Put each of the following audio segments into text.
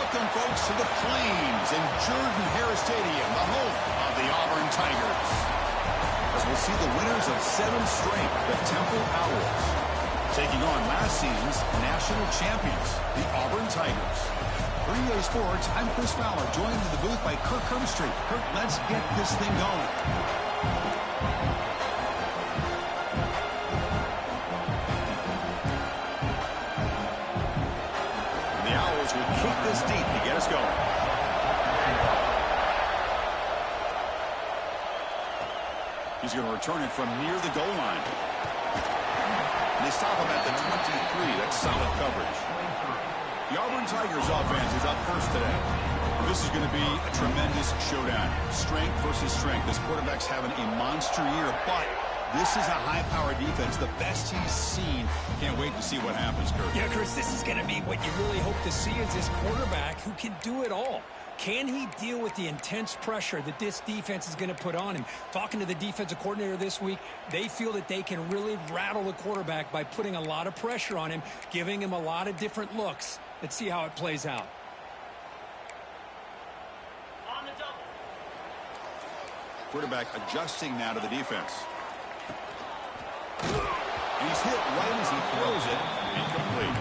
Welcome, folks, to the Flames in Jordan-Hare Stadium, the home of the Auburn Tigers. As we'll see the winners of 7 straight, the Temple Owls, taking on last season's national champions, the Auburn Tigers. For EA Sports, I'm Chris Fowler, joined in the booth by Kirk Hermstreet. Kirk, let's get this thing going. The Owls will kick this deep to get us going. He's going to return it from near the goal line. They stop him at the 23. That's solid coverage. The Auburn Tigers offense is up first today. This is going to be a tremendous showdown. Strength versus strength. This quarterback's having a monster year, but this is a high-powered defense, the best he's seen. Can't wait to see what happens, Kurt. Yeah, Chris, this is going to be what you really hope to see is this quarterback who can do it all. Can he deal with the intense pressure that this defense is going to put on him? Talking to the defensive coordinator this week, they feel that they can really rattle the quarterback by putting a lot of pressure on him, giving him a lot of different looks. Let's see how it plays out. On the double. Quarterback adjusting now to the defense. He's hit right as he throws it. Incomplete.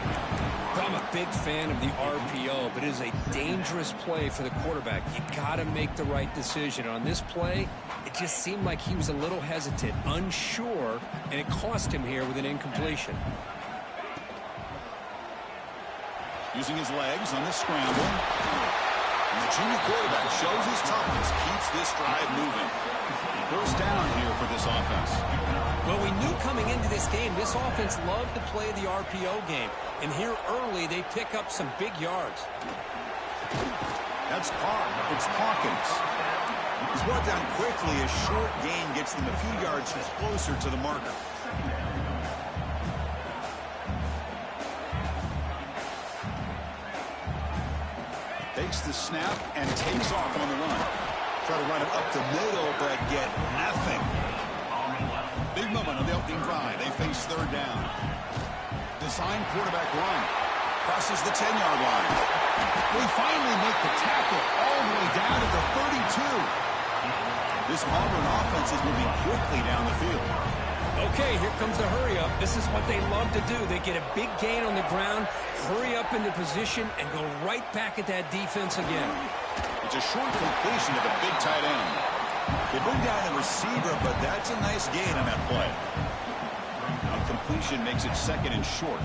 I'm a big fan of the RPO, but it is a dangerous play for the quarterback. You got to make the right decision. On this play, it just seemed like he was a little hesitant, unsure, and it cost him here with an incompletion. Using his legs on the scramble. And the junior quarterback shows his toughness, keeps this drive moving. First down here for this offense. Well, we knew coming into this game, this offense loved to play the RPO game. And here early, they pick up some big yards. That's Carr. It's Hawkins. He's brought down quickly. A short gain gets them a few yards closer to the marker. Takes the snap and takes off on the run. Try to run it up the middle, but get nothing. Big moment on the opening drive. They face third down. Design quarterback run. Crosses the 10-yard line. We finally make the tackle all the way down to the 32. This Auburn offense is moving quickly down the field. Okay, here comes the hurry up. This is what they love to do. They get a big gain on the ground, hurry up into position, and go right back at that defense again. It's a short completion to the big tight end. They bring down the receiver, but that's a nice gain on that play. Now completion makes it second and short.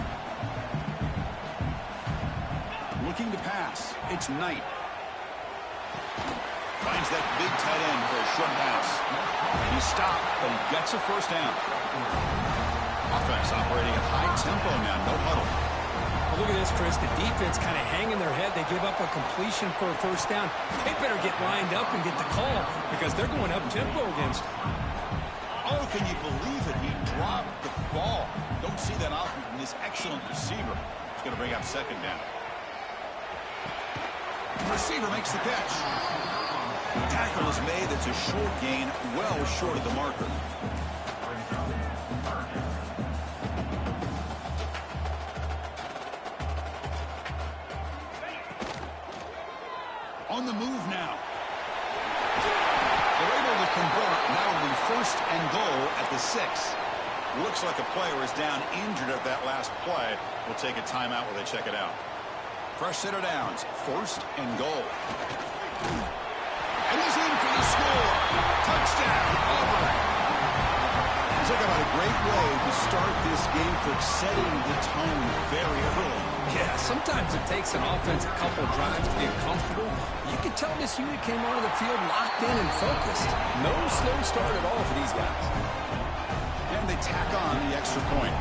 Looking to pass. It's Knight. Finds that big tight end for a short pass. He stopped, but he gets a first down. Offense operating at high tempo now. No huddle. Well, look at this, Chris. The defense kind of hanging their head. They give up a completion for a first down. They better get lined up and get the call because they're going up tempo against. Oh, can you believe it? He dropped the ball. Don't see that often from this excellent receiver. He's going to bring up second down. The receiver makes the catch. The tackle is made. That's a short gain, well short of the marker. On the move now. They're able to convert. Now it'll be first and goal at the 6. Looks like a player is down injured at that last play. We'll take a timeout while they check it out. Fresh set of downs. First and goal. And he's in for the score. Touchdown, Auburn. Talk about a great way to start this game for setting the tone very early. Yeah, sometimes it takes an offense a couple of drives to get comfortable. You can tell this unit came onto the field locked in and focused. No slow start at all for these guys. And they tack on the extra point.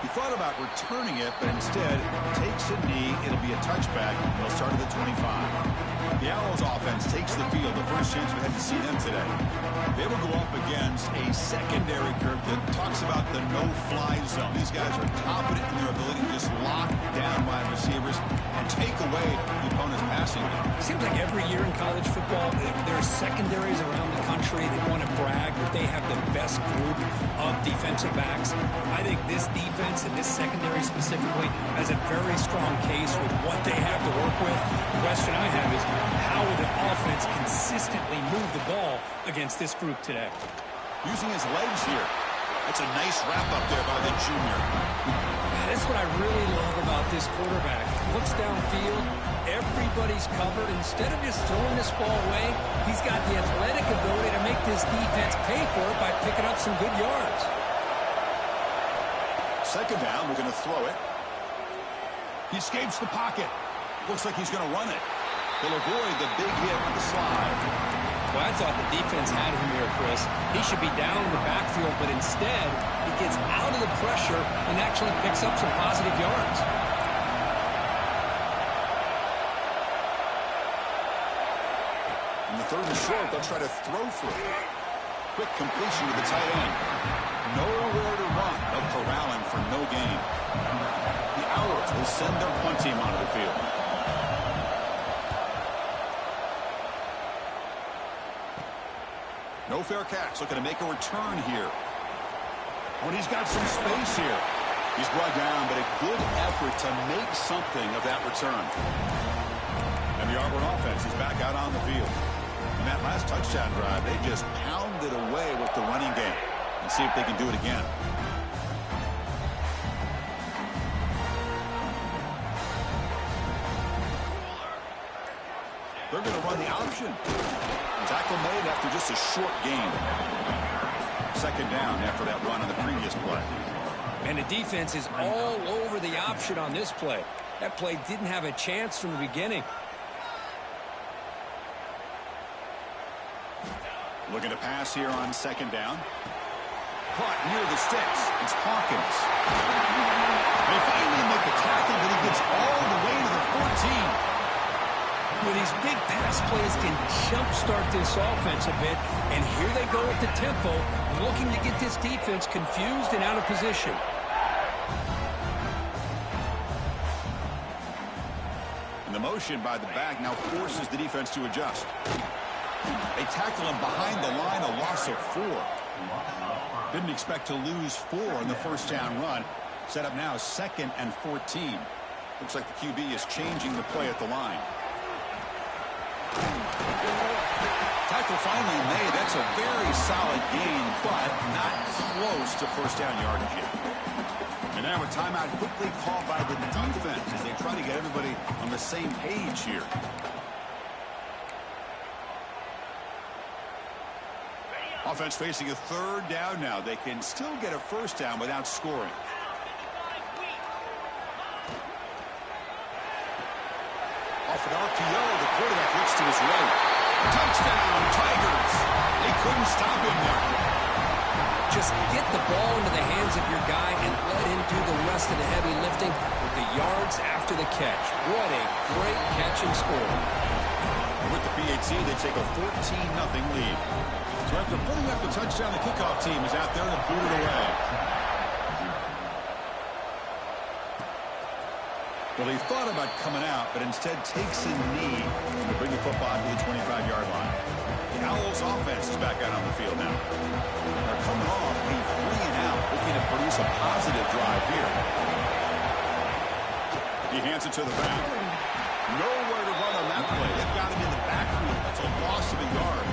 He thought about returning it, but instead takes a knee. It'll be a touchback. They'll start at the 25. The Owls offense takes the field. The first chance we had to see them today. They will go up against a secondary curve that talks about the no-fly zone. These guys are confident in their ability to just lock down wide receivers and take away the opponent's passing game. It seems like every year in college football, there are secondaries around the country that want to brag that they have the best group of defensive backs. I think this defense and this secondary specifically has a very strong case with what they have to work with. The question I have is, how will the offense consistently move the ball against this group today? Using his legs here. That's a nice wrap up there by the junior. That's what I really love about this quarterback. Looks downfield, everybody's covered. Instead of just throwing this ball away, he's got the athletic ability to make this defense pay for it by picking up some good yards. Second down, we're going to throw it. He escapes the pocket. Looks like he's going to run it. He'll avoid the big hit on the slide. Well, I thought the defense had him here, Chris. He should be down in the backfield, but instead, he gets out of the pressure and actually picks up some positive yards. In the third and short, they'll try to throw for it. Quick completion to the tight end. Nowhere to run. They'll corral him for no gain. The Owls will send their punt team onto the field. No fair catch. Looking to make a return here. When he's got some space here. He's brought down, but a good effort to make something of that return. And the Auburn offense is back out on the field. In that last touchdown drive, they just pounded away with the running game. Let's see if they can do it again. They're going to run the option. Tackle made after just a short gain. Second down after that run on the previous play. And the defense is all over the option on this play. That play didn't have a chance from the beginning. Looking to pass here on second down. Caught near the sticks. It's Hawkins. They finally make the tackle, but he gets all the way to the 14. Well, these big pass plays can jumpstart this offense a bit, and here they go at the tempo, looking to get this defense confused and out of position. And the motion by the back now forces the defense to adjust. They tackle him behind the line, a loss of 4. Didn't expect to lose 4 in the first down run. Set up now 2nd and 14. Looks like the QB is changing the play at the line. Tackle finally made. That's a very solid gain, but not close to first down yardage yet. And now a timeout quickly called by the defense as they try to get everybody on the same page here. Offense facing a third down now. They can still get a first down without scoring. Off an RPO, the quarterback looks to his right. Touchdown, Tigers. They couldn't stop him there. Just get the ball into the hands of your guy and let him do the rest of the heavy lifting with the yards after the catch. What a great catch and score. With the PAT, they take a 14-0 lead. So after putting up the touchdown, the kickoff team is out there to boot it away. Well, he thought about coming out, but instead takes a knee to bring the football to the 25-yard line. The Owls' offense is back out on the field now. They're coming off a 3-and-out, looking to produce a positive drive here. He hands it to the back. Nowhere to run on that play. They've got him in the backfield. That's a loss of a yard.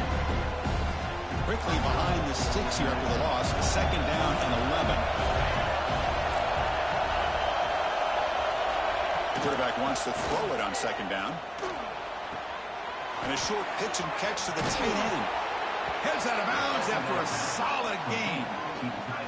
Quickly behind the sticks here after the loss. 2nd down and 11. The quarterback wants to throw it on 2nd down. And a short pitch and catch to the tight end. Heads out of bounds after a solid gain.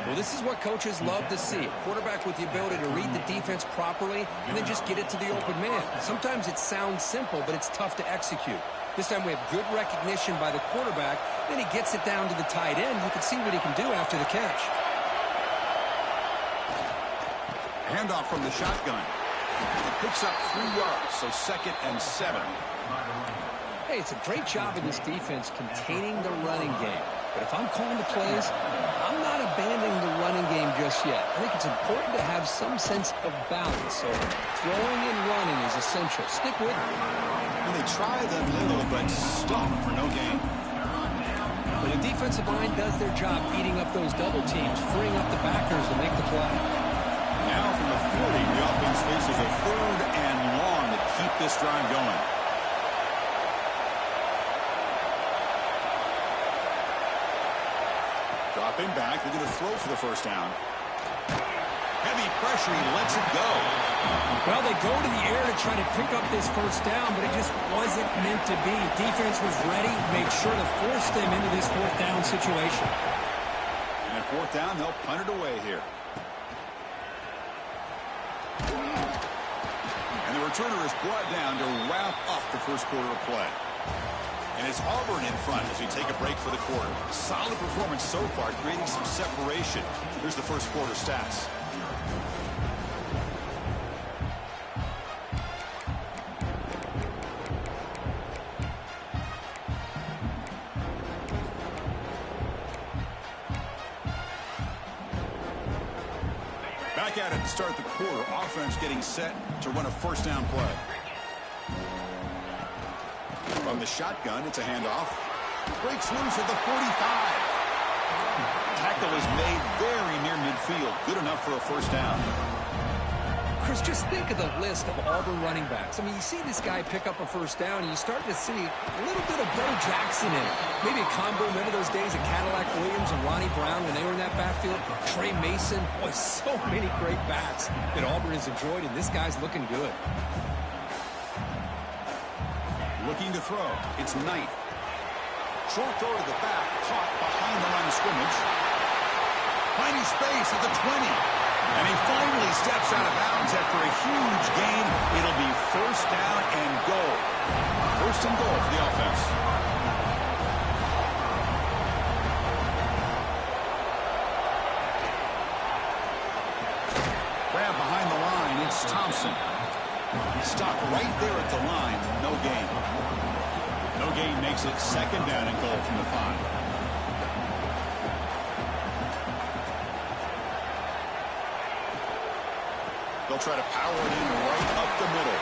Well, this is what coaches love to see. A quarterback with the ability to read the defense properly and then just get it to the open man. Sometimes it sounds simple, but it's tough to execute. This time we have good recognition by the quarterback. Then he gets it down to the tight end. You can see what he can do after the catch. Handoff from the shotgun. It picks up 3 yards, so 2nd and 7. Hey, it's a great job of this defense containing the running game. But if I'm calling the plays, I'm not abandoning the running game just yet. I think it's important to have some sense of balance. So throwing and running is essential. Stick with it. And they try the middle, but stop for no gain. The And the defensive line does their job eating up those double teams, freeing up the backers to make the play. Now from the 40, the offense faces a 3rd and long to keep this drive going. Dropping back, they're going to throw for the first down. Heavy pressure, he lets it go. Well, they go to the air to try to pick up this first down, but it just wasn't meant to be. Defense was ready, made sure to force them into this 4th down situation. And at 4th down, they'll punt it away here. And the returner is brought down to wrap up the first quarter of play. And it's Auburn in front as we take a break for the quarter. Solid performance so far, creating some separation. Here's the first quarter stats. Back at it to start the quarter. Offense getting set to run a first down play. From the shotgun, it's a handoff. Breaks loose at the 45. Tackle is made very near midfield. Good enough for a first down. Chris, just think of the list of Auburn running backs. I mean, you see this guy pick up a first down, and you start to see a little bit of Bo Jackson in it. Maybe a combo. Remember those days of Cadillac Williams and Ronnie Brown when they were in that backfield? Trey Mason. Boy, so many great backs that Auburn has enjoyed, and this guy's looking good. Looking to throw. It's Knight. Short throw to the back. Caught behind the line of scrimmage. Finding space at the 20. And he finally steps out of bounds after a huge gain. It'll be first down and goal. First and goal for the offense. Grab behind the line. It's Thompson. Stopped right there at the line. No gain. No gain makes it second down and goal from the 5. They'll try to power it in right up the middle.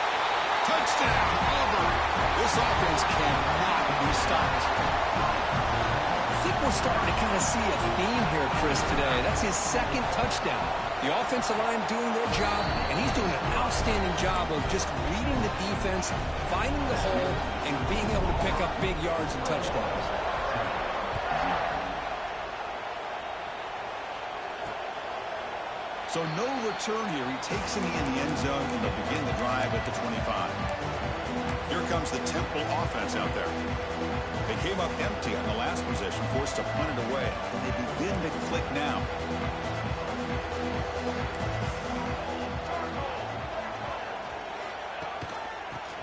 Touchdown, Auburn. This offense cannot be stopped. I think we're starting to kind of see a theme here, Chris, today. That's his 2nd touchdown. The offensive line doing their job, and he's doing an outstanding job of just reading the defense, finding the hole, and being able to pick up big yards and touchdowns. So no return here. He takes it in the end zone, and they'll begin the drive at the 25. Here comes the Temple offense out there. They came up empty on the last possession, forced to punt it away, and they begin to click now.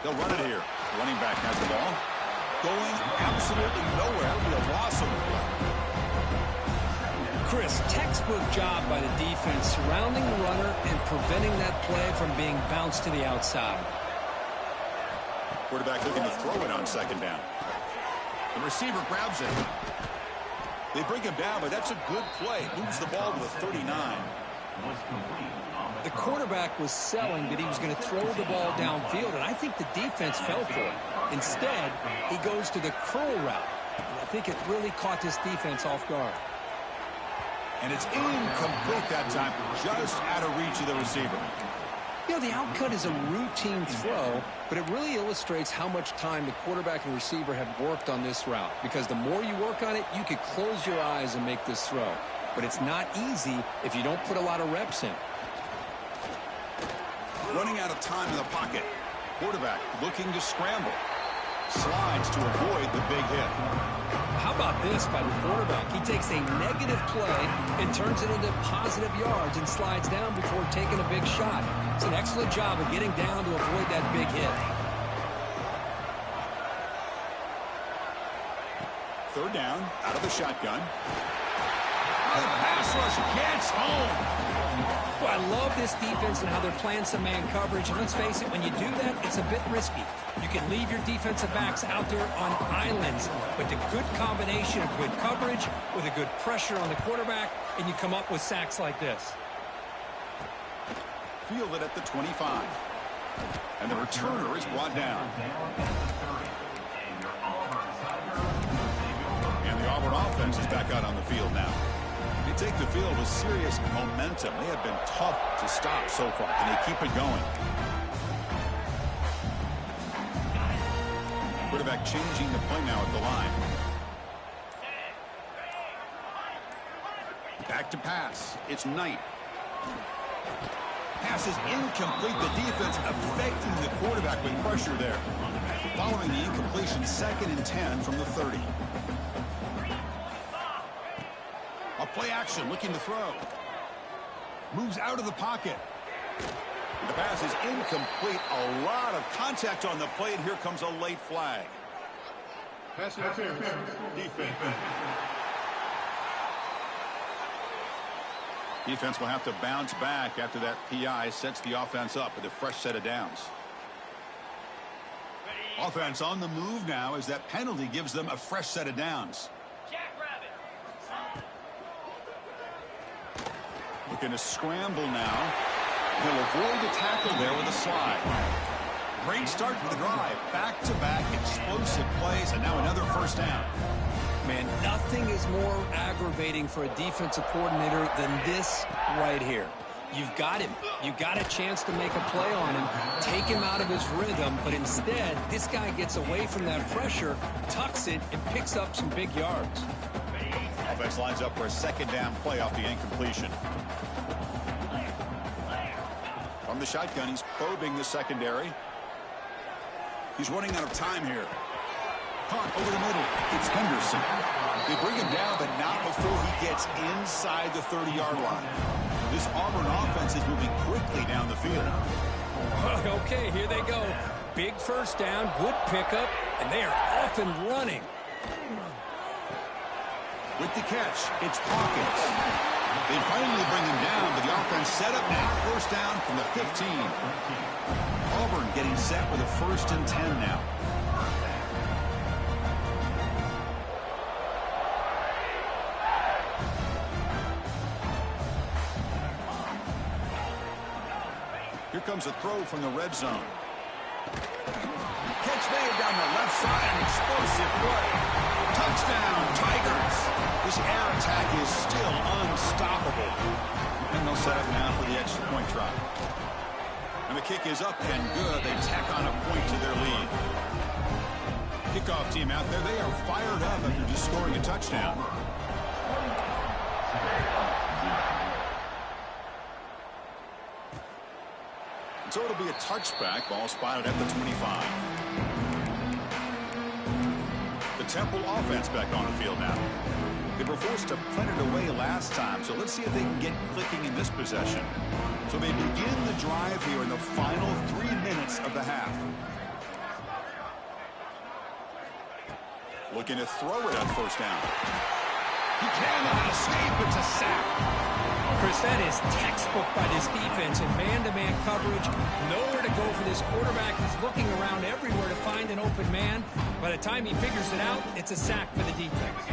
They'll run it here. Running back has the ball. Going absolutely nowhere. It'll be a loss of the play. Chris, textbook job by the defense surrounding the runner and preventing that play from being bounced to the outside. Quarterback looking to throw it on second down. The receiver grabs it. They bring him down, but that's a good play. Moves the ball to the 39. The quarterback was selling that he was going to throw the ball downfield, and I think the defense fell for it. Instead, he goes to the curl route. And I think it really caught this defense off guard. And it's incomplete that time, just out of reach of the receiver. You know, the outcut is a routine throw, but it really illustrates how much time the quarterback and receiver have worked on this route. Because the more you work on it, you could close your eyes and make this throw. But it's not easy if you don't put a lot of reps in. Running out of time in the pocket. Quarterback looking to scramble. Slides to avoid the big hit. How about this by the quarterback? He takes a negative play and turns it into positive yards and slides down before taking a big shot. It's an excellent job of getting down to avoid that big hit. Third down, out of the shotgun. The pass rush gets home. Well, I love this defense and how they're playing some man coverage. And let's face it, when you do that, it's a bit risky. You can leave your defensive backs out there on islands, but the good combination of good coverage with a good pressure on the quarterback, and you come up with sacks like this. Fielded at the 25. And the returner is brought down. And the Auburn offense back out on the field now. They take the field with serious momentum. They have been tough to stop so far. Can they keep it going? Quarterback changing the play now at the line. Back to pass. It's Knight. Pass is incomplete. The defense affecting the quarterback with pressure there. Following the incompletion, 2nd and 10 from the 30. A play action, looking to throw. Moves out of the pocket. The pass is incomplete. A lot of contact on the play, and here comes a late flag. Pass interference. Defense. Defense will have to bounce back after that PI sets the offense up with a fresh set of downs. Offense on the move now as that penalty gives them a fresh set of downs. Looking to scramble now. He'll avoid the tackle there with a slide. Great start to the drive. Back-to-back explosive plays, and now another first down. Man, nothing is more aggravating for a defensive coordinator than this right here. You've got him. You've got a chance to make a play on him, take him out of his rhythm, but instead, this guy gets away from that pressure, tucks it, and picks up some big yards. Offense lines up for a 2nd down play off the incompletion. From the shotgun, he's probing the secondary. He's running out of time here. Caught over the middle. It's Henderson. They bring him down, but not before he gets inside the 30-yard line. This Auburn offense is moving quickly down the field. Okay, here they go. Big first down, good pickup, and they are off and running. With the catch, it's Hawkins. They finally bring him down, but the offense set up now. First down from the 15. Auburn getting set with a 1st and 10 now. Here comes a throw from the red zone. Catch made down the left side. An explosive play. Touchdown, Tigers. This air attack is still unstoppable. And they'll set up now for the extra point try. And the kick is up and good. They tack on a point to their lead. Kickoff team out there. They are fired up after just scoring a touchdown. So it'll be a touchback. Ball spotted at the 25. The Temple offense back on the field now. They were forced to punt it away last time, so let's see if they can get clicking in this possession. So they begin the drive here in the final 3 minutes of the half. Looking to throw it on first down. He cannot escape. It's a sack. Chris, that is textbook by this defense in man-to-man coverage. Nowhere to go for this quarterback. He's looking around everywhere to find an open man. By the time he figures it out, it's a sack for the defense.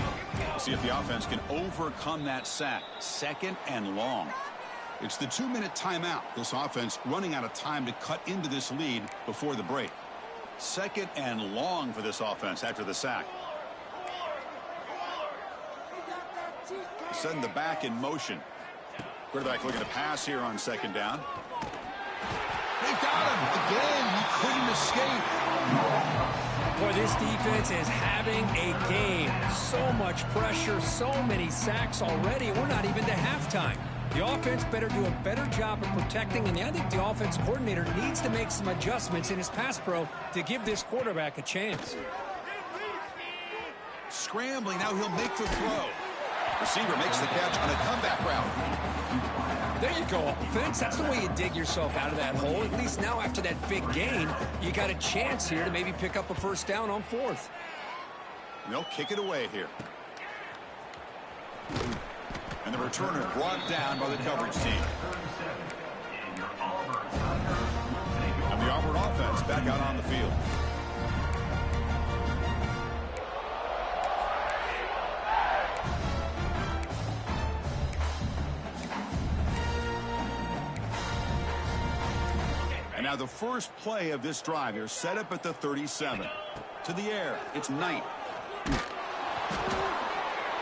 We'll see if the offense can overcome that sack. 2nd and long. It's the 2-minute timeout. This offense running out of time to cut into this lead before the break. 2nd and long for this offense after the sack. Send the back in motion. Quarterback looking to pass here on 2nd down. They've got him again. He couldn't escape. Boy, this defense is having a game. So much pressure, so many sacks already. We're not even to halftime. The offense better do a better job of protecting, and I think the offense coordinator needs to make some adjustments in his pass pro to give this quarterback a chance. Scrambling, now he'll make the throw. Receiver makes the catch on a comeback route. There you go, offense. That's the way you dig yourself out of that hole. At least now after that big gain, you got a chance here to maybe pick up a first down on 4th. They'll kick it away here. And the returner brought down by the coverage team. And the Auburn offense back out on the field. And now the first play of this drive here, set up at the 37. To the air, it's Knight.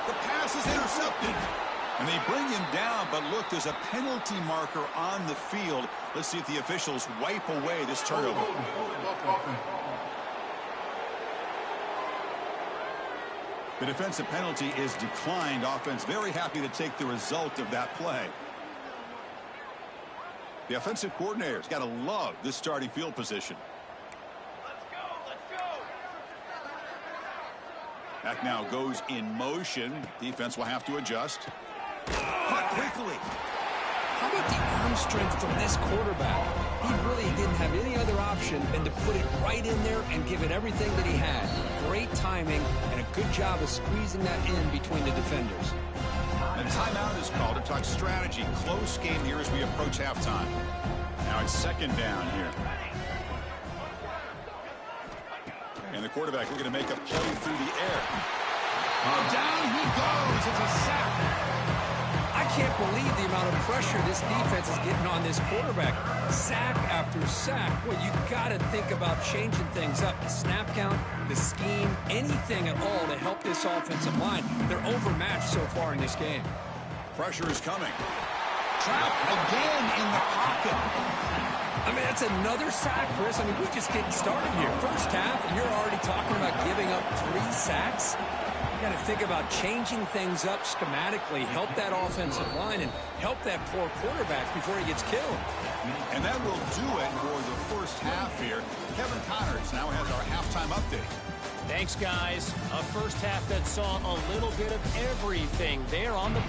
The pass is intercepted. And they bring him down, but look, there's a penalty marker on the field. Let's see if the officials wipe away this turnover. The defensive penalty is declined. Offense very happy to take the result of that play. The offensive coordinator's got to love this starting field position. Back now goes in motion. Defense will have to adjust. Cut quickly. How about the arm strength from this quarterback? He really didn't have any other option than to put it right in there and give it everything that he had. Great timing and a good job of squeezing that in between the defenders. A timeout is called to talk strategy. Close game here as we approach halftime. Now it's second down here. And the quarterback looking to make a play through the air. Oh, down he goes. It's a sack. I can't believe the amount of pressure this defense is getting on this quarterback. Sack after sack. Well, you got to think about changing things up. The snap count, the scheme, anything at all to help this offensive line. They're overmatched so far in this game. Pressure is coming. Trapped again in the pocket. I mean, that's another sack, Chris. I mean, we're just getting started here. First half, and you're already talking about giving up 3 sacks. You got to think about changing things up schematically, help that offensive line, and help that poor quarterback before he gets killed. And that will do it for the first half here. Kevin Connors now has our halftime update. Thanks, guys. A first half that saw a little bit of everything there on the...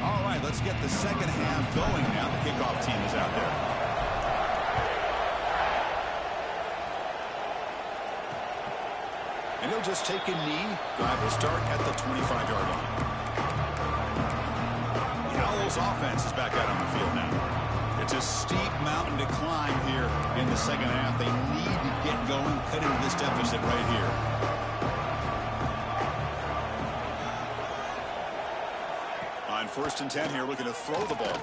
All right, let's get the second half going now. The kickoff team is out there. And he'll just take a knee. Drive will start at the 25-yard line. The Owls offense is back out on the field now. It's a steep mountain to climb here in the second half. They need to get going, cut into this deficit right here. On 1st and 10 here, looking to throw the ball.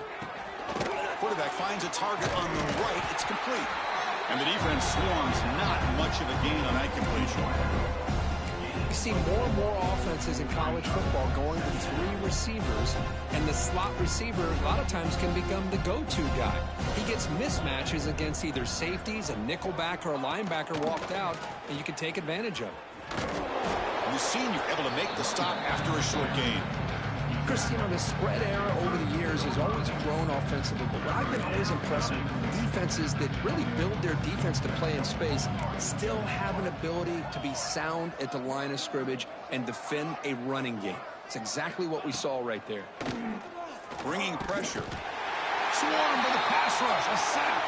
Quarterback finds a target on the right. It's complete. And the defense swarms. Not much of a gain on that completion. You see more and more offenses in college football going to 3 receivers, and the slot receiver a lot of times can become the go-to guy. He gets mismatches against either safeties, a nickelback, or a linebacker walked out, and you can take advantage of it. The senior able to make the stop after a short gain. Chris, you know, the spread era over the years has always grown offensively, but what I've been always impressed with defenses that really build their defense to play in space still have an ability to be sound at the line of scrimmage and defend a running game. It's exactly what we saw right there. Bringing pressure. Swarm with a pass rush, a sack.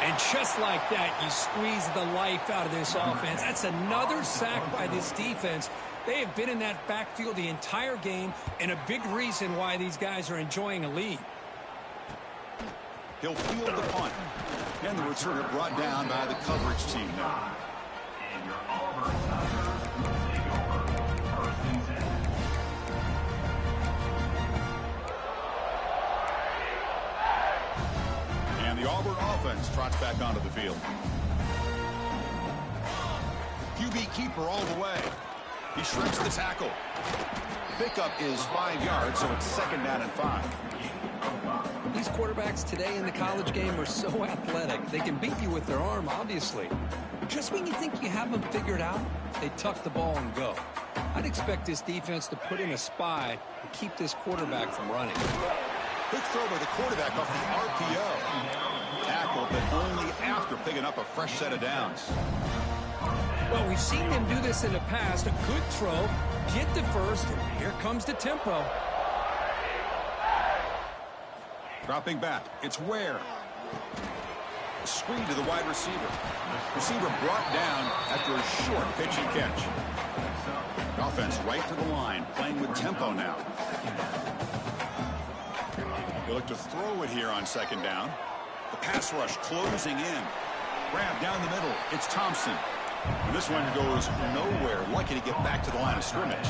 And just like that, you squeeze the life out of this offense. That's another sack by this defense. They have been in that backfield the entire game, and a big reason why these guys are enjoying a lead. He'll field the punt. And the returner brought down by the coverage team now. And the Auburn offense trots back onto the field. QB keeper all the way. He shrinks the tackle. Pickup is 5 yards, so it's 2nd down and 5. These quarterbacks today in the college game are so athletic. They can beat you with their arm, obviously. But just when you think you have them figured out, they tuck the ball and go. I'd expect this defense to put in a spy to keep this quarterback from running. Quick throw by the quarterback off the RPO. Tackle, but only after picking up a fresh set of downs. Well, we've seen them do this in the past. A good throw, get the first, and here comes the tempo. Dropping back, it's Ware. Screen to the wide receiver. Receiver brought down after a short pitch and catch. Offense right to the line, playing with tempo now. They look to throw it here on second down. The pass rush closing in. Grab down the middle. It's Thompson. And this one goes nowhere. Lucky to get back to the line of scrimmage.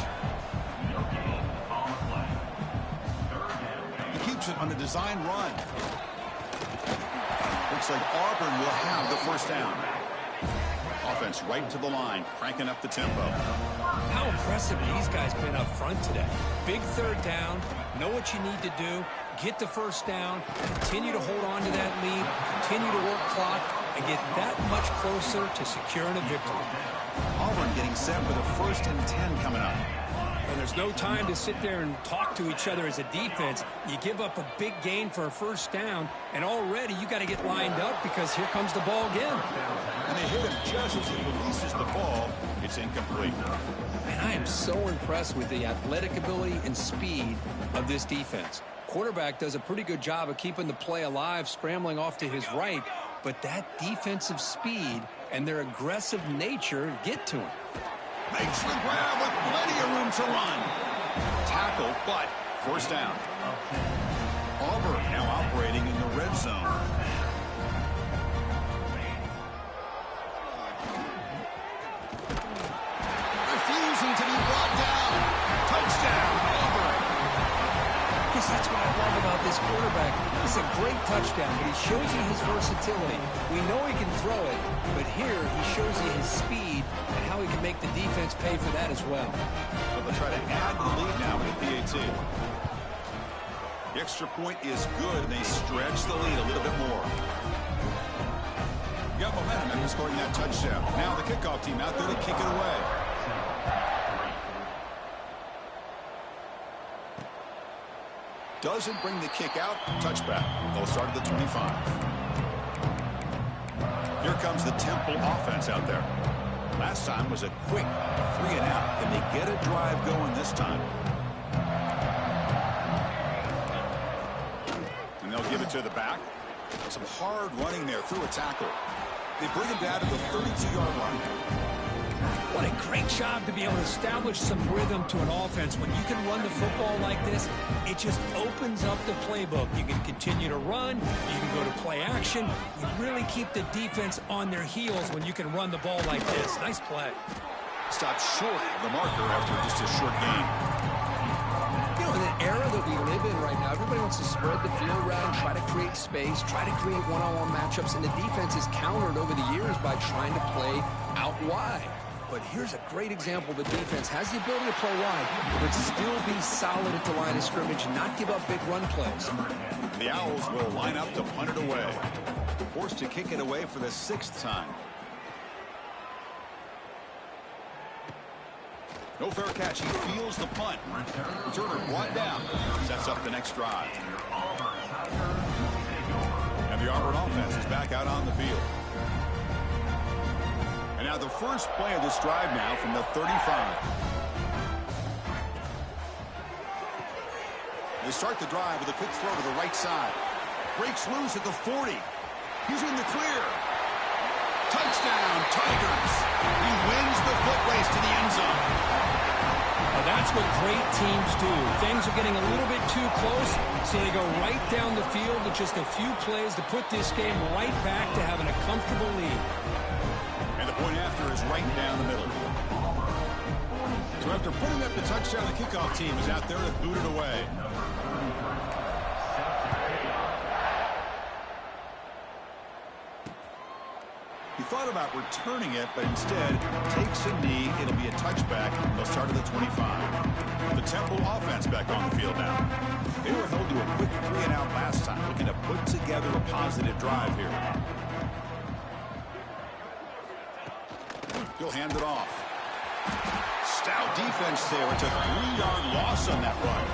He keeps it on a design run. Looks like Auburn will have the first down. Offense right to the line, cranking up the tempo. How impressive these guys been up front today. Big third down, know what you need to do, get the first down, continue to hold on to that lead, continue to work clock, and get that much closer to securing a victory. Auburn getting set with a 1st and 10 coming up. And there's no time to sit there and talk to each other as a defense. You give up a big gain for a first down, and already you got to get lined up because here comes the ball again. And they hit him just as he releases the ball. It's incomplete. And I am so impressed with the athletic ability and speed of this defense. Quarterback does a pretty good job of keeping the play alive, scrambling off to his right, but that defensive speed and their aggressive nature get to him. Makes the grab with plenty of room to run. Tackle, but first down. Auburn now operating in the red zone. Refusing to be brought down. Touchdown, Auburn. I guess that's what I love about this quarterback. It's a great touchdown, but he shows you his versatility. We know he can throw it, but here he shows you his speed and how he can make the defense pay for that as well. So they'll try to add the lead now with the PAT. The extra point is good, and they stretch the lead a little bit more. You got momentum after scoring that touchdown. Now the kickoff team out there to kick it away. Doesn't bring the kick out. Touchback. They'll start at the 25. Here comes the Temple offense out there. Last time was a quick 3 and out. Can they get a drive going this time? And they'll give it to the back. Some hard running there through a tackle. They bring him down to the 32-yard line. What a great job to be able to establish some rhythm to an offense. When you can run the football like this, it just opens up the playbook. You can continue to run. You can go to play action. You really keep the defense on their heels when you can run the ball like this. Nice play. Stopped short of the marker after just a short gain. You know, in the era that we live in right now, everybody wants to spread the field around, try to create space, try to create one-on-one matchups, and the defense is countered over the years by trying to play out wide. But here's a great example. The defense has the ability to play wide, but still be solid at the line of scrimmage and not give up big run plays. The Owls will line up to punt it away. Forced to kick it away for the 6th time. No fair catch. He feels the punt. Returner brought down. Sets up the next drive. And the Auburn offense is back out on the field. And now the first play of this drive now from the 35. They start the drive with a quick throw to the right side. Breaks loose at the 40. He's in the clear. Touchdown, Tigers. He wins the foot race to the end zone. Well, that's what great teams do. Things are getting a little bit too close, so they go right down the field with just a few plays to put this game right back to having a comfortable lead. And the point after is right down the middle. So after putting up the touchdown, the kickoff team is out there to boot it away. He thought about returning it, but instead takes a knee. It'll be a touchback. They'll start at the 25. The Temple offense back on the field now. They were held to a quick 3 and out last time, looking to put together a positive drive here. He'll hand it off. Stout defense there. It's a 3-yard loss on that run.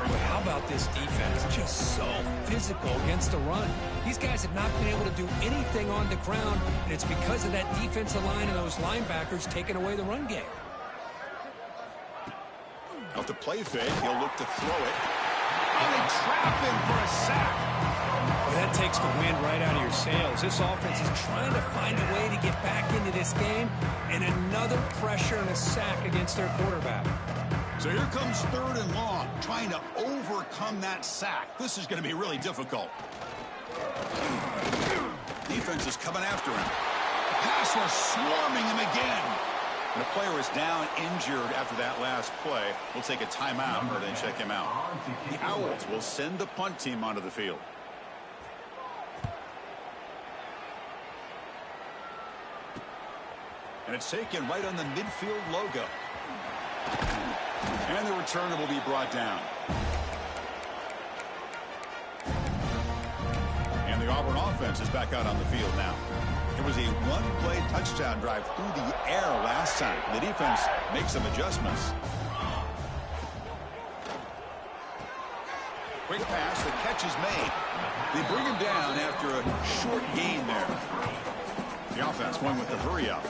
But how about this defense? Just so physical against the run. These guys have not been able to do anything on the ground, and it's because of that defensive line and those linebackers taking away the run game. Off the play fake, he'll look to throw it. And they trap him for a sack. But That takes the wind right out of your sails. This offense is trying to find a way to get back into this game, and another pressure and a sack against their quarterback. So here comes 3rd and long, trying to overcome that sack. This is going to be really difficult. Defense is coming after him. Pass rush swarming him again. And the player is down injured after that last play. We'll take a timeout or then check him out. The Owls will send the punt team onto the field. And it's taken right on the midfield logo. And the returner will be brought down. And the Auburn offense is back out on the field now. It was a one-play touchdown drive through the air last time. The defense makes some adjustments. Quick pass, the catch is made. They bring him down after a short gain there. The offense going with the hurry up.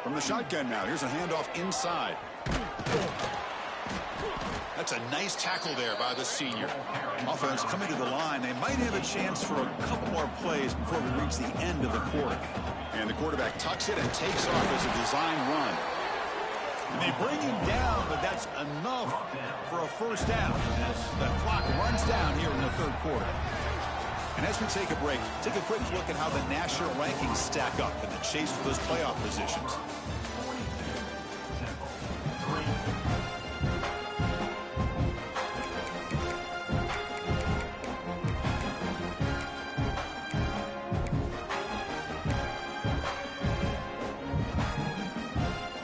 From the shotgun now, here's a handoff inside. That's a nice tackle there by the senior. Offense coming to the line. They might have a chance for a couple more plays before we reach the end of the quarter. And the quarterback tucks it and takes off as a design run. And they bring him down, but that's enough for a first down. The clock runs down here in the 3rd quarter. And as we take a break, take a quick look at how the national rankings stack up in the chase for those playoff positions.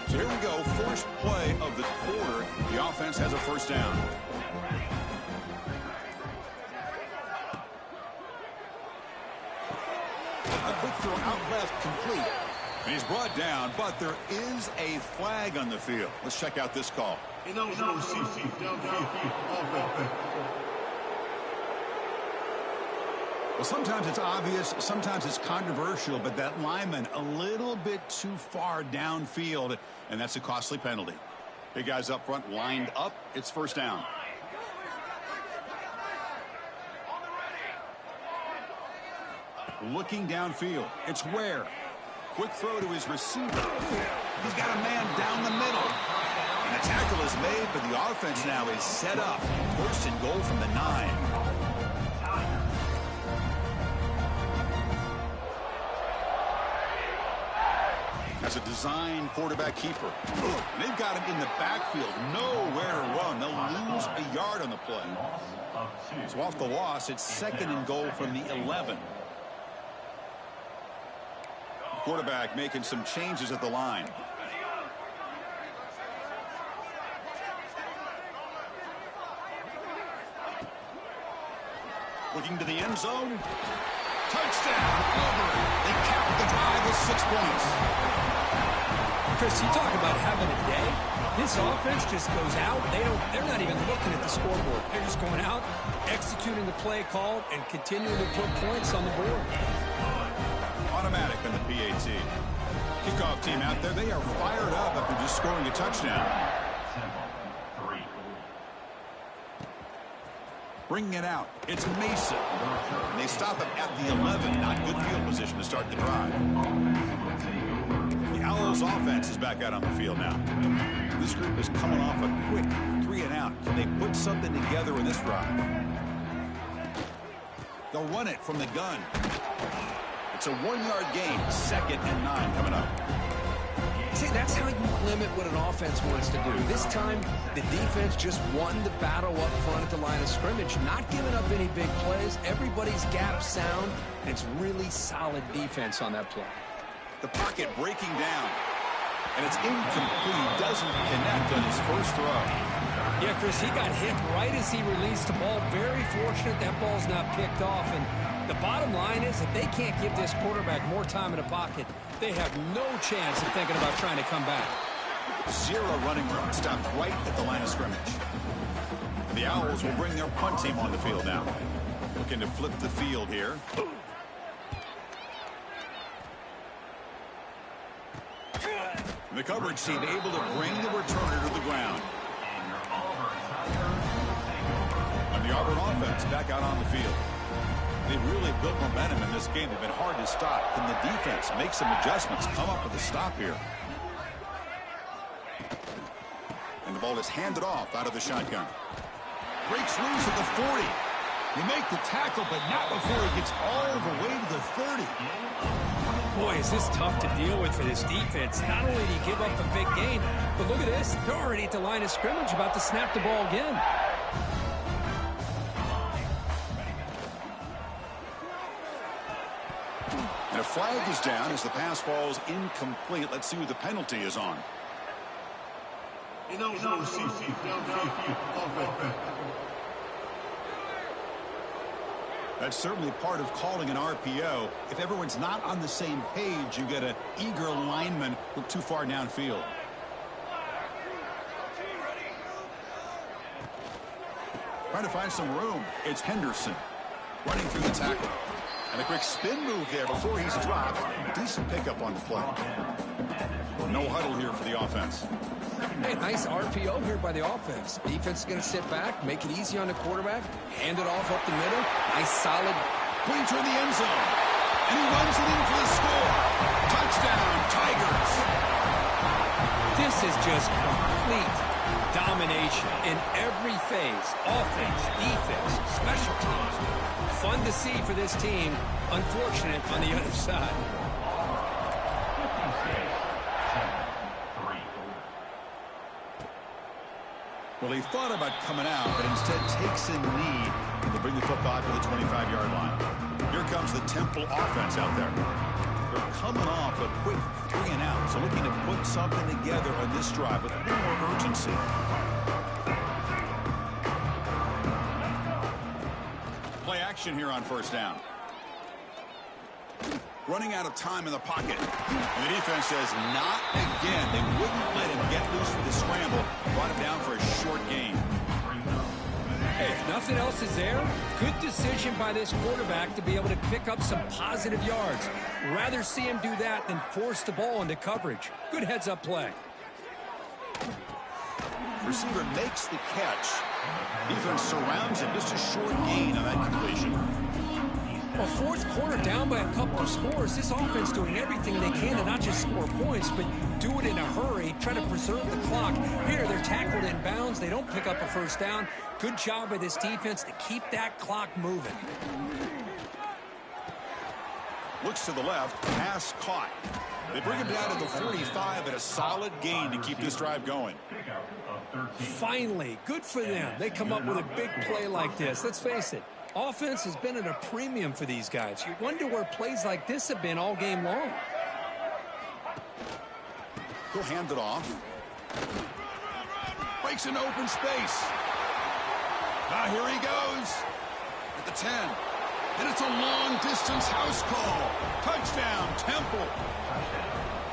So here we go, first play of the quarter. The offense has a first down. Throw out left, complete. And he's brought down, but there is a flag on the field. Let's check out this call. Well, sometimes it's obvious, sometimes it's controversial, but that lineman a little bit too far downfield, and that's a costly penalty. Big guys up front lined up. It's first down. Looking downfield. It's Ware. Quick throw to his receiver. He's got a man down the middle. And the tackle is made, but the offense now is set up. First and goal from the 9. As a design quarterback keeper. And they've got him in the backfield. Nowhere to run. They'll lose a yard on the play. So off the loss, it's 2nd and goal from the 11. Quarterback making some changes at the line. Looking to the end zone. Touchdown, Auburn. They cap the drive with 6 points. Chris, you talk about having a day. This offense just goes out. They're not even looking at the scoreboard. They're just going out, executing the play called, and continuing to put points on the board. Automatic on the PAT. Kickoff team out there. They are fired up after just scoring a touchdown. Bringing it out. It's Mason. And they stop him at the 11. Not good field position to start the drive. The Owls offense is back out on the field now. This group is coming off a quick 3 and out. Can they put something together in this drive? They'll run it from the gun. It's a 1-yard gain. 2nd and 9 coming up. See, that's how you limit what an offense wants to do. This time, the defense just won the battle up front at the line of scrimmage, not giving up any big plays. Everybody's gap sound, and it's really solid defense on that play. The pocket breaking down, and it's incomplete. Doesn't connect on his first throw. Yeah, Chris, he got hit right as he released the ball. Very fortunate that ball's not picked off, and the bottom line is that they can't give this quarterback more time in the pocket. They have no chance of thinking about trying to come back. 0 running room. Stopped right at the line of scrimmage. The Owls will bring their punt team on the field now. Looking to flip the field here. The coverage team able to bring the returner to the ground. Auburn offense back out on the field. They've really built momentum in this game. They've been hard to stop. Can the defense make some adjustments, come up with a stop here? And the ball is handed off out of the shotgun. Breaks loose at the 40. They make the tackle, but not before he gets all the way to the 30. Boy, is this tough to deal with for this defense. Not only do you give up a big gain, but look at this. They're already at the line of scrimmage about to snap the ball again. And a flag is down as the pass falls incomplete. Let's see who the penalty is on. That's certainly part of calling an RPO. If everyone's not on the same page, you get an eager lineman look too far downfield. Trying to find some room. It's Henderson running through the tackle. And a quick spin move there before he's dropped. Decent pickup on the play. No huddle here for the offense. Hey, nice RPO here by the offense. Defense is going to sit back, make it easy on the quarterback, hand it off up the middle. Nice, solid. Putting toward the end zone. And he runs it in for the score. Touchdown, Tigers. This is just complete domination in every phase. Offense, defense, special teams. Fun to see for this team. Unfortunate on the other side. Well, he thought about coming out, but instead takes a knee and to bring the football to the 25-yard line. Here comes the Temple offense out there. They're coming off a quick 3-and-out, so looking to put something together on this drive with a little more urgency. Play action here on first down. Running out of time in the pocket. And the defense says not again. They wouldn't let him get loose for the scramble. Brought him down for a short gain. Hey, if nothing else is there, good decision by this quarterback to be able to pick up some positive yards. Rather see him do that than force the ball into coverage. Good heads-up play. Receiver makes the catch. Defense surrounds him. Just a short gain on that completion. Well, fourth quarter down by a couple of scores. This offense doing everything they can to not just score points, but do it in a hurry, try to preserve the clock. Here, they're tackled in bounds. They don't pick up a first down. Good job by this defense to keep that clock moving. Looks to the left. Pass caught. They bring him down to the 45 at a solid gain to keep this drive going. Finally, good for them. They come up with a big play like this. Let's face it. Offense has been at a premium for these guys. You wonder where plays like this have been all game long. He'll hand it off. Breaks into open space. Now here he goes. At the 10. And it's a long-distance house call. Touchdown, Temple.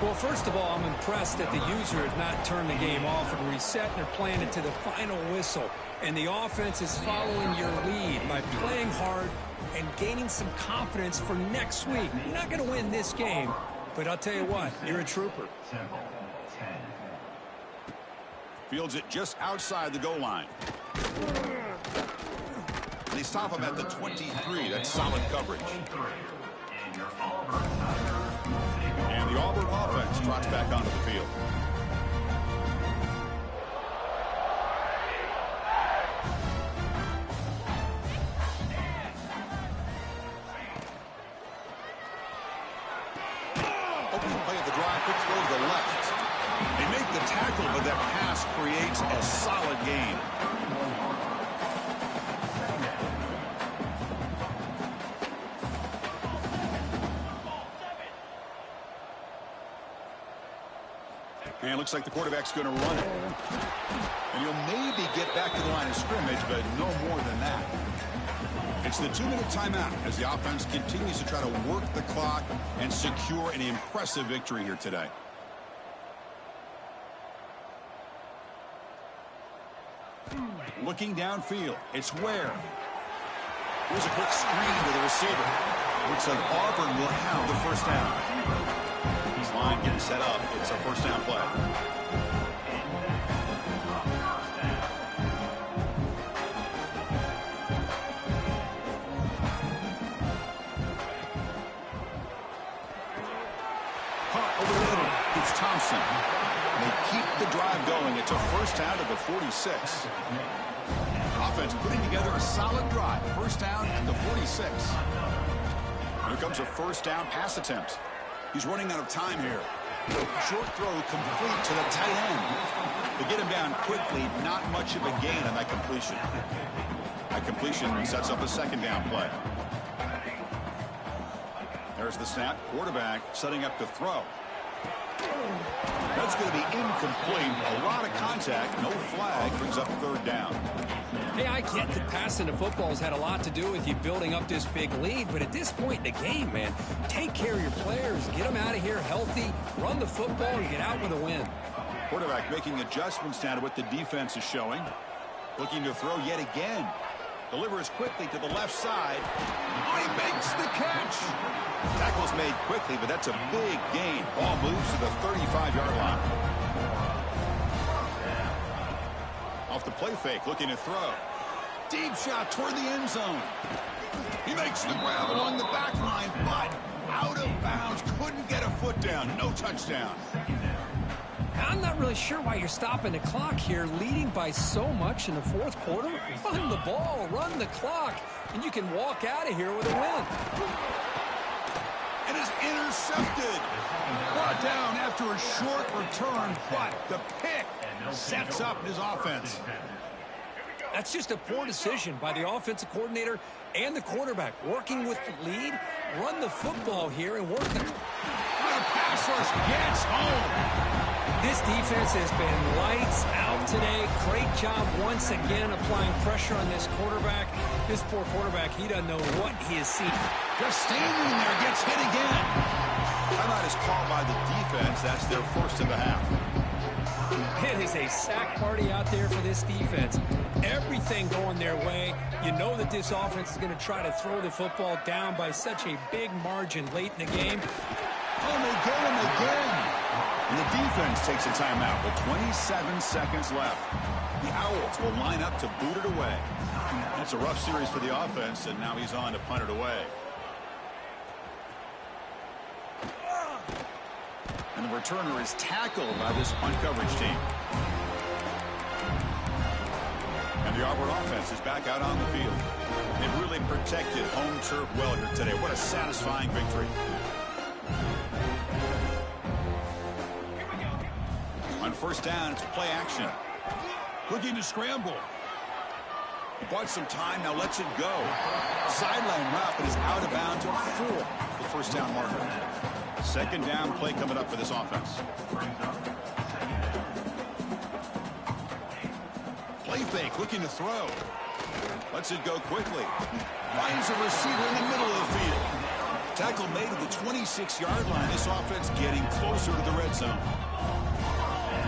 Well, first of all, I'm impressed that the user has not turned the game off and reset and are playing it to the final whistle. And the offense is following your lead by playing hard and gaining some confidence for next week. You're not going to win this game, but I'll tell you what, you're a trooper. Fields it just outside the goal line. And they stop him at the 23. That's solid coverage. And the Auburn offense trots back onto the field. Opening play of the drive, quick throw to the left. They make the tackle, but that pass creates a solid gain. And it looks like the quarterback's going to run it. And he'll maybe get back to the line of scrimmage, but no more than that. It's the 2-minute timeout as the offense continues to try to work the clock and secure an impressive victory here today. Looking downfield, it's Ware. Here's a quick screen to the receiver. Looks like Auburn will have the first down. Line getting set up. It's a first down play. Johnson. They keep the drive going. It's a first down at the 46. Offense putting together a solid drive. First down at the 46. Here comes a first down pass attempt. He's running out of time here. Short throw complete to the tight end. They get him down quickly. Not much of a gain on that completion. That completion sets up a second down play. There's the snap. Quarterback setting up to throw. That's going to be incomplete. A lot of contact. No flag. Brings up third down. Hey, I get that passing the football has had a lot to do with you building up this big lead, but at this point in the game, man, take care of your players. Get them out of here healthy. Run the football and get out with a win. Quarterback making adjustments now to what the defense is showing. Looking to throw yet again. Delivers quickly to the left side. Oh, he makes the catch. Tackle's made quickly, but that's a big gain. Ball moves to the 35-yard line. Off the play fake, looking to throw. Deep shot toward the end zone. He makes the grab along the back line, but out of bounds. Couldn't get a foot down. No touchdown. I'm not really sure why you're stopping the clock here, leading by so much in the fourth quarter. Run the ball, run the clock, and you can walk out of here with a win. And is intercepted. Brought down after a short return, but the pick sets up his offense. That's just a poor decision by the offensive coordinator and the quarterback. Working with the lead, run the football here and work the... The pass rush gets home. This defense has been lights out today. Great job once again applying pressure on this quarterback. This poor quarterback, he doesn't know what he is seeing. Just standing there, gets hit again. Timeout is called by the defense. That's their first of the half. It is a sack party out there for this defense. Everything going their way. You know that this offense is going to try to throw the football down by such a big margin late in the game. Oh, and they get him again. And the defense takes a timeout with 27 seconds left. The Owls will line up to boot it away. That's a rough series for the offense, and now he's on to punt it away. And the returner is tackled by this punt coverage team. And the Auburn offense is back out on the field. They've really protected home turf well here today. What a satisfying victory. On first down, it's play action. Looking to scramble. He bought some time, now lets it go. Sideline route, but is out of bounds for the first down marker. Second down play coming up for this offense. Play fake, looking to throw. Lets it go quickly. Finds a receiver in the middle of the field. Tackle made at the 26-yard line. This offense getting closer to the red zone.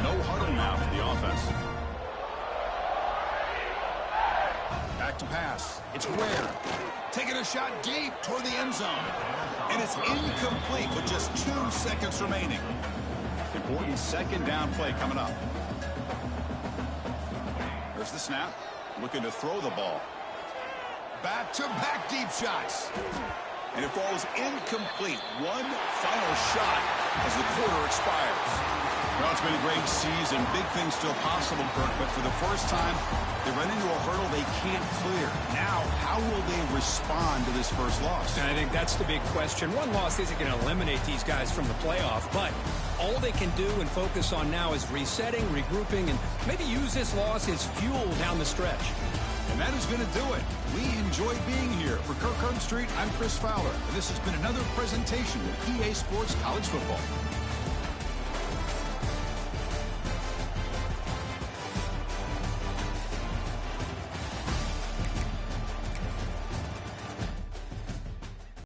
No huddle now for the offense. Back to pass. It's Ware. Taking a shot deep toward the end zone. And it's incomplete with just 2 seconds remaining. Important second down play coming up. There's the snap. Looking to throw the ball. Back-to-back deep shots. And it falls incomplete. One final shot as the quarter expires. Well, it's been a great season. Big things still possible, Kirk, but for the first time, they run into a hurdle they can't clear. Now, how will they respond to this first loss? And I think that's the big question. One loss isn't going to eliminate these guys from the playoff, but all they can do and focus on now is resetting, regrouping, and maybe use this loss as fuel down the stretch. And that is going to do it. We enjoyed being here. For Kirk Street, I'm Chris Fowler, and this has been another presentation of EA Sports College Football.